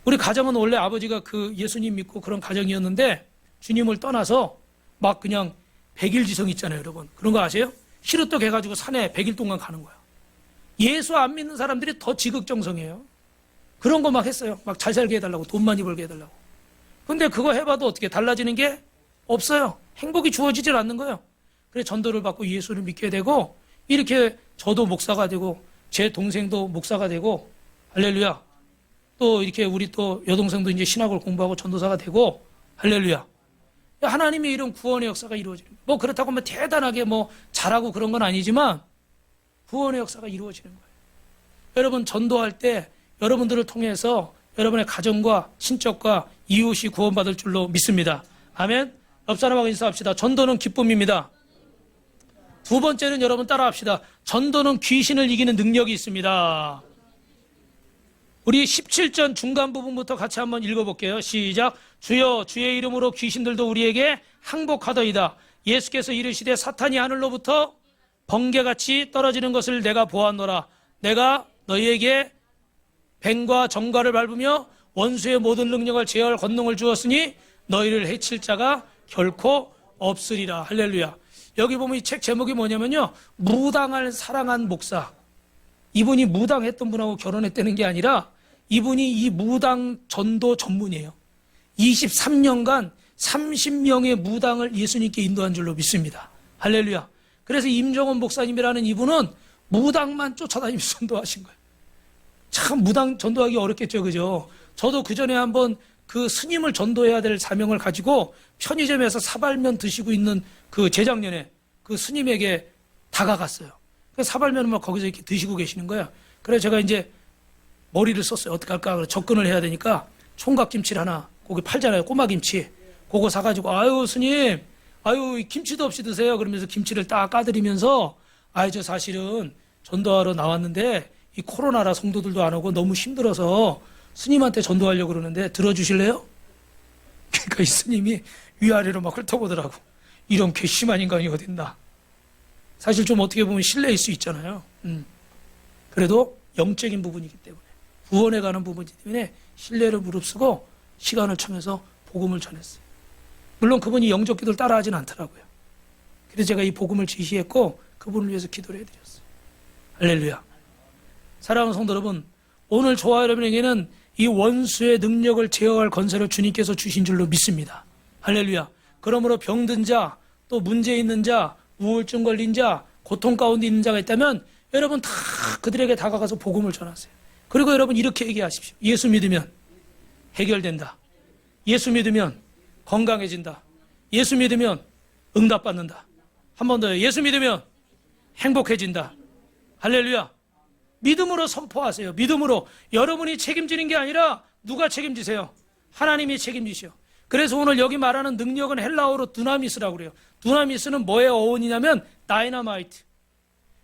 우리 가정은 원래 아버지가 그 예수님 믿고 그런 가정이었는데 주님을 떠나서 막 그냥 100일 지성 있잖아요, 여러분. 그런 거 아세요? 히르떡 해가지고 산에 100일 동안 가는 거야. 예수 안 믿는 사람들이 더 지극정성이에요. 그런 거 막 했어요. 막 잘 살게 해달라고, 돈 많이 벌게 해달라고. 근데 그거 해봐도 어떻게 달라지는 게 없어요. 행복이 주어지질 않는 거예요. 그래서 전도를 받고 예수를 믿게 되고, 이렇게 저도 목사가 되고 제 동생도 목사가 되고, 할렐루야. 또 이렇게 우리 또 여동생도 이제 신학을 공부하고 전도사가 되고, 할렐루야. 하나님의 이런 구원의 역사가 이루어지는 거예요. 뭐 그렇다고 뭐 대단하게 뭐 잘하고 그런 건 아니지만 구원의 역사가 이루어지는 거예요. 여러분 전도할 때 여러분들을 통해서 여러분의 가정과 친척과 이웃이 구원받을 줄로 믿습니다. 아멘. 옆 사람하고 인사합시다. 전도는 기쁨입니다. 두 번째는 여러분 따라합시다. 전도는 귀신을 이기는 능력이 있습니다. 우리 17전 중간 부분부터 같이 한번 읽어볼게요. 시작. 주여 주의 이름으로 귀신들도 우리에게 항복하더이다. 예수께서 이르시되 사탄이 하늘로부터 번개같이 떨어지는 것을 내가 보았노라. 내가 너희에게 뱀과 정갈을 밟으며 원수의 모든 능력을 제어할 권능을 주었으니 너희를 해칠 자가 결코 없으리라. 할렐루야. 여기 보면 이 책 제목이 뭐냐면요, 무당을 사랑한 목사. 이분이 무당했던 분하고 결혼했다는 게 아니라 이분이 이 무당 전도 전문이에요. 23년간 30명의 무당을 예수님께 인도한 줄로 믿습니다. 할렐루야. 그래서 임정원 목사님이라는 이분은 무당만 쫓아다니면서 전도하신 거예요. 참 무당 전도하기 어렵겠죠, 그죠? 저도 그 전에 한번 그 스님을 전도해야 될 사명을 가지고 편의점에서 사발면 드시고 있는 그 재작년에 그 스님에게 다가갔어요. 그 사발면을 막 거기서 이렇게 드시고 계시는 거예요. 그래서 제가 이제 머리를 썼어요. 어떻게 할까? 그래서 접근을 해야 되니까 총각김치를 하나, 거기 팔잖아요. 꼬마김치. 그거 사가지고, 아유, 스님, 아유, 김치도 없이 드세요. 그러면서 김치를 딱 까드리면서, 아유, 저 사실은 전도하러 나왔는데, 이 코로나라 성도들도 안 오고 너무 힘들어서 스님한테 전도하려고 그러는데 들어주실래요? 그러니까 이 스님이 위아래로 막 훑어보더라고. 이런 괘씸한 인간이 어딨나. 사실 좀 어떻게 보면 신뢰일 수 있잖아요. 그래도 영적인 부분이기 때문에, 구원에 가는 부분이기 때문에 신뢰를 무릅쓰고 시간을 청해서 복음을 전했어요. 물론 그분이 영적 기도를 따라하진 않더라고요. 그래서 제가 이 복음을 지시했고 그분을 위해서 기도를 해드렸어요. 할렐루야. 사랑하는 성도 여러분, 오늘 저와 여러분에게는 이 원수의 능력을 제어할 권세를 주님께서 주신 줄로 믿습니다. 할렐루야. 그러므로 병든 자, 또 문제 있는 자, 우울증 걸린 자, 고통 가운데 있는 자가 있다면 여러분 다 그들에게 다가가서 복음을 전하세요. 그리고 여러분 이렇게 얘기하십시오. 예수 믿으면 해결된다. 예수 믿으면 건강해진다. 예수 믿으면 응답받는다. 한 번 더요. 예수 믿으면 행복해진다. 할렐루야. 믿음으로 선포하세요. 믿음으로. 여러분이 책임지는 게 아니라 누가 책임지세요? 하나님이 책임지시오. 그래서 오늘 여기 말하는 능력은 헬라어로 두나미스라고 그래요. 두나미스는 뭐의 어원이냐면 다이너마이트.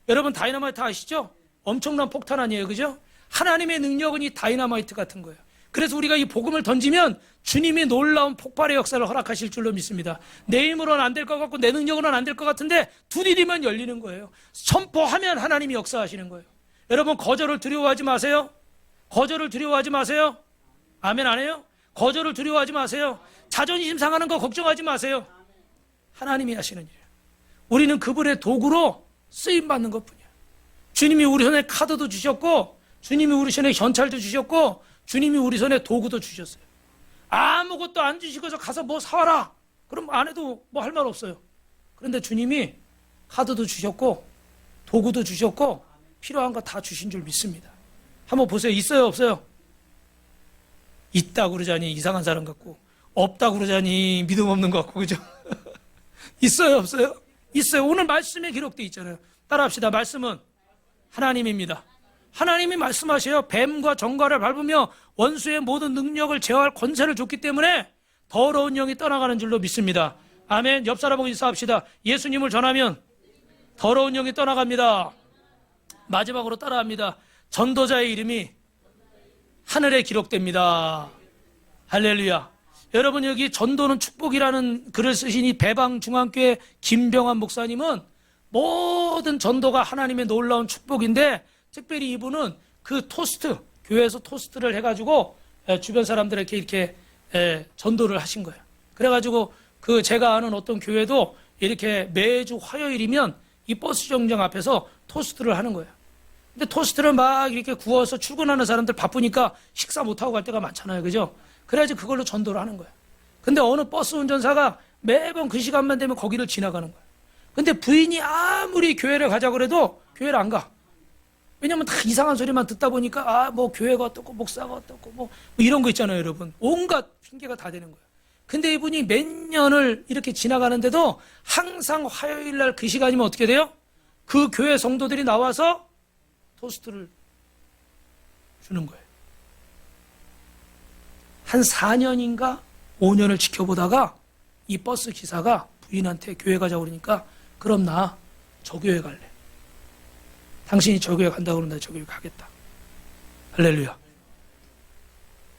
여러분 다이너마이트 아시죠? 엄청난 폭탄 아니에요, 그죠? 하나님의 능력은 이 다이너마이트 같은 거예요. 그래서 우리가 이 복음을 던지면 주님이 놀라운 폭발의 역사를 허락하실 줄로 믿습니다. 내 힘으로는 안 될 것 같고 내 능력으로는 안 될 것 같은데 두드리면 열리는 거예요. 선포하면 하나님이 역사하시는 거예요. 여러분 거절을 두려워하지 마세요. 거절을 두려워하지 마세요. 아멘 안 해요? 거절을 두려워하지 마세요. 자존심 상하는 거 걱정하지 마세요. 하나님이 하시는 일이에요. 우리는 그분의 도구로 쓰임받는 것뿐이에요. 주님이 우리 손에 카드도 주셨고 주님이 우리 손에 현찰도 주셨고 주님이 우리 손에 도구도 주셨어요. 아무것도 안 주시고서 가서 뭐 사와라. 그럼 안 해도 뭐 할 말 없어요. 그런데 주님이 카드도 주셨고 도구도 주셨고 필요한 거 다 주신 줄 믿습니다. 한번 보세요. 있어요 없어요? 있다고 그러자니 이상한 사람 같고 없다고 그러자니 믿음 없는 것 같고 그죠? 있어요 없어요? 있어요. 오늘 말씀에 기록되어 있잖아요. 따라합시다. 말씀은 하나님입니다. 하나님이 말씀하셔요. 뱀과 정갈을 밟으며 원수의 모든 능력을 제어할 권세를 줬기 때문에 더러운 영이 떠나가는 줄로 믿습니다. 아멘. 옆 사람하고 인사합시다. 예수님을 전하면 더러운 영이 떠나갑니다. 마지막으로 따라합니다. 전도자의 이름이 하늘에 기록됩니다. 할렐루야. 여러분 여기 전도는 축복이라는 글을 쓰신 이 배방중앙교회 김병환 목사님은 모든 전도가 하나님의 놀라운 축복인데 특별히 이분은 그 토스트, 교회에서 토스트를 해가지고 주변 사람들에게 이렇게 전도를 하신 거예요. 그래가지고 그 제가 아는 어떤 교회도 이렇게 매주 화요일이면 이 버스 정류장 앞에서 토스트를 하는 거예요. 근데 토스트를 막 이렇게 구워서 출근하는 사람들 바쁘니까 식사 못하고 갈 때가 많잖아요. 그죠? 그래야지 그걸로 전도를 하는 거예요. 근데 어느 버스 운전사가 매번 그 시간만 되면 거기를 지나가는 거예요. 근데 부인이 아무리 교회를 가자고 그래도 교회를 안 가. 왜냐면 다 이상한 소리만 듣다 보니까 뭐 교회가 어떻고 목사가 어떻고 뭐 이런 거 있잖아요, 여러분. 온갖 핑계가 다 되는 거예요. 근데 이분이 몇 년을 이렇게 지나가는데도 항상 화요일 날 그 시간이면 어떻게 돼요? 그 교회 성도들이 나와서 토스트를 주는 거예요. 한 4년인가 5년을 지켜보다가 이 버스 기사가 부인한테 교회 가자고 그러니까 그럼 나 저 교회 갈래. 당신이 저 교회 간다고 그러면 나 저 교회 가겠다. 할렐루야.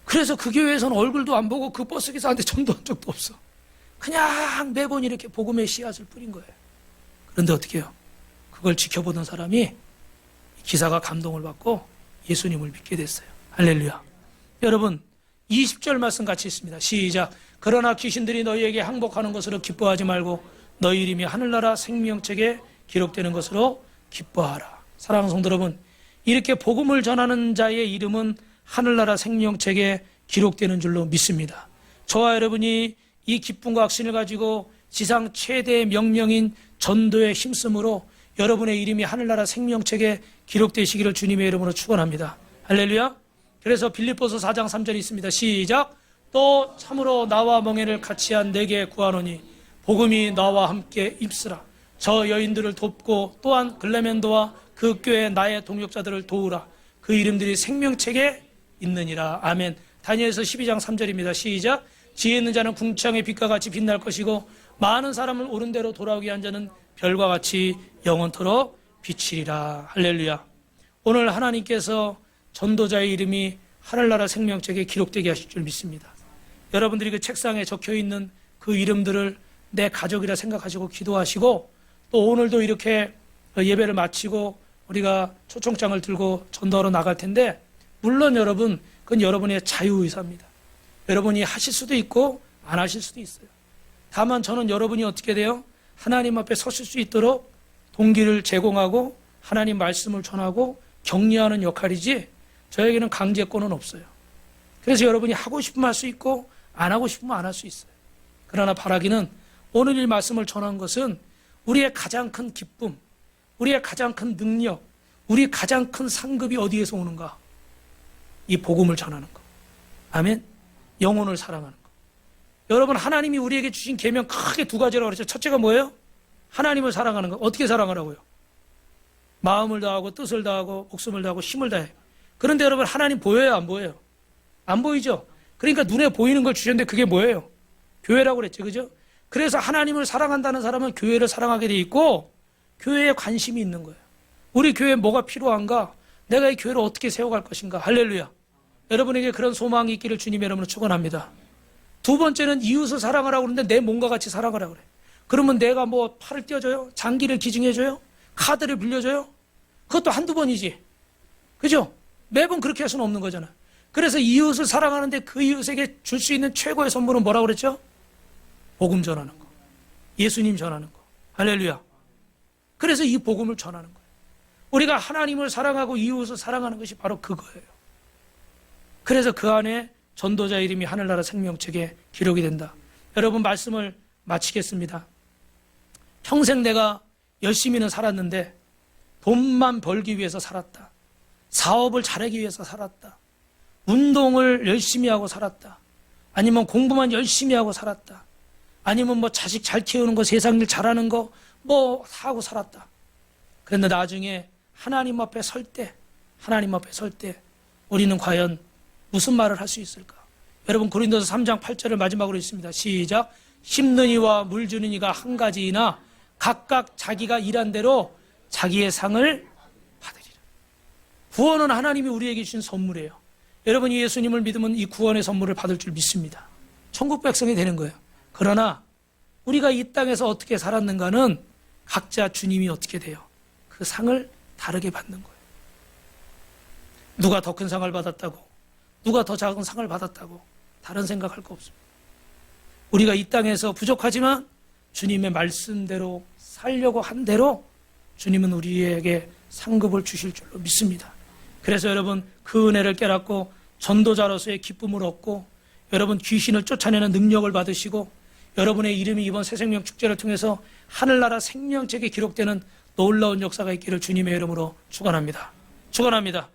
그래서 그 교회에서는 얼굴도 안 보고 그 버스 기사한테 전도한 적도 없어. 그냥 매번 이렇게 복음의 씨앗을 뿌린 거예요. 그런데 어떻게 해요? 그걸 지켜보던 사람이 기사가 감동을 받고 예수님을 믿게 됐어요. 할렐루야. 여러분 20절 말씀 같이 있습니다. 시작. 그러나 귀신들이 너희에게 항복하는 것으로 기뻐하지 말고 너희 이름이 하늘나라 생명책에 기록되는 것으로 기뻐하라. 사랑하는 성도 여러분, 이렇게 복음을 전하는 자의 이름은 하늘나라 생명책에 기록되는 줄로 믿습니다. 저와 여러분이 이 기쁨과 확신을 가지고 지상 최대의 명령인 전도에 힘쓰므로 여러분의 이름이 하늘나라 생명책에 기록되시기를 주님의 이름으로 축원합니다. 할렐루야. 그래서 빌립보서 4장 3절이 있습니다. 시작. 또 참으로 나와 멍에를 같이 한 내게 구하노니 복음이 나와 함께 입쓰라. 저 여인들을 돕고 또한 글레멘도와 그 교회 나의 동역자들을 도우라. 그 이름들이 생명책에 있느니라. 아멘. 다니엘서 12장 3절입니다. 시작. 지혜 있는 자는 궁창의 빛과 같이 빛날 것이고 많은 사람을 옳은 대로 돌아오게 한 자는 별과 같이 영원토록 비치리라. 할렐루야. 오늘 하나님께서 전도자의 이름이 하늘나라 생명책에 기록되게 하실 줄 믿습니다. 여러분들이 그 책상에 적혀있는 그 이름들을 내 가족이라 생각하시고 기도하시고 또 오늘도 이렇게 예배를 마치고 우리가 초청장을 들고 전도하러 나갈 텐데 물론 여러분 그건 여러분의 자유의사입니다. 여러분이 하실 수도 있고 안 하실 수도 있어요. 다만 저는 여러분이 어떻게 돼요? 하나님 앞에 서실 수 있도록 동기를 제공하고 하나님 말씀을 전하고 격려하는 역할이지 저에게는 강제권은 없어요. 그래서 여러분이 하고 싶으면 할 수 있고 안 하고 싶으면 안 할 수 있어요. 그러나 바라기는 오늘 이 말씀을 전한 것은 우리의 가장 큰 기쁨, 우리의 가장 큰 능력, 우리의 가장 큰 상급이 어디에서 오는가? 이 복음을 전하는 것. 아멘. 영혼을 사랑하는 것. 여러분 하나님이 우리에게 주신 계명 크게 두 가지라고 그랬죠. 첫째가 뭐예요? 하나님을 사랑하는 것. 어떻게 사랑하라고요? 마음을 다하고 뜻을 다하고 목숨을 다하고 힘을 다해. 그런데 여러분 하나님 보여요, 안 보여요? 안 보이죠? 그러니까 눈에 보이는 걸 주셨는데 그게 뭐예요? 교회라고 그랬죠, 그죠? 그래서 하나님을 사랑한다는 사람은 교회를 사랑하게 돼 있고 교회에 관심이 있는 거예요. 우리 교회에 뭐가 필요한가? 내가 이 교회를 어떻게 세워갈 것인가? 할렐루야. 여러분에게 그런 소망이 있기를 주님 여러분을 축원합니다. 두 번째는 이웃을 사랑하라고 그러는데 내 몸과 같이 사랑하라고 그래. 그러면 내가 뭐 팔을 떼어줘요? 장기를 기증해줘요? 카드를 빌려줘요? 그것도 한두 번이지. 그죠? 매번 그렇게 할 수는 없는 거잖아. 그래서 이웃을 사랑하는데 그 이웃에게 줄 수 있는 최고의 선물은 뭐라고 그랬죠? 복음 전하는 거. 예수님 전하는 거. 할렐루야. 그래서 이 복음을 전하는 거예요. 우리가 하나님을 사랑하고 이웃을 사랑하는 것이 바로 그거예요. 그래서 그 안에 전도자 이름이 하늘나라 생명책에 기록이 된다. 여러분 말씀을 마치겠습니다. 평생 내가 열심히는 살았는데 돈만 벌기 위해서 살았다. 사업을 잘하기 위해서 살았다. 운동을 열심히 하고 살았다. 아니면 공부만 열심히 하고 살았다. 아니면 뭐 자식 잘 키우는 거, 세상 일 잘하는 거 뭐 하고 살았다. 그런데 나중에 하나님 앞에 설 때 우리는 과연 무슨 말을 할 수 있을까? 여러분 고린도서 3장 8절을 마지막으로 있습니다. 시작. 심는 이와 물 주는 이가 한 가지이나 각각 자기가 일한 대로 자기의 상을 받으리라. 구원은 하나님이 우리에게 주신 선물이에요. 여러분이 예수님을 믿으면 이 구원의 선물을 받을 줄 믿습니다. 천국 백성이 되는 거예요. 그러나 우리가 이 땅에서 어떻게 살았는가는 각자 주님이 어떻게 돼요? 그 상을 다르게 받는 거예요. 누가 더 큰 상을 받았다고, 누가 더 작은 상을 받았다고 다른 생각할 거 없습니다. 우리가 이 땅에서 부족하지만 주님의 말씀대로 살려고 한 대로 주님은 우리에게 상급을 주실 줄로 믿습니다. 그래서 여러분 그 은혜를 깨닫고 전도자로서의 기쁨을 얻고 여러분 귀신을 쫓아내는 능력을 받으시고 여러분의 이름이 이번 새생명 축제를 통해서 하늘나라 생명책에 기록되는 놀라운 역사가 있기를 주님의 이름으로 축원합니다. 축원합니다.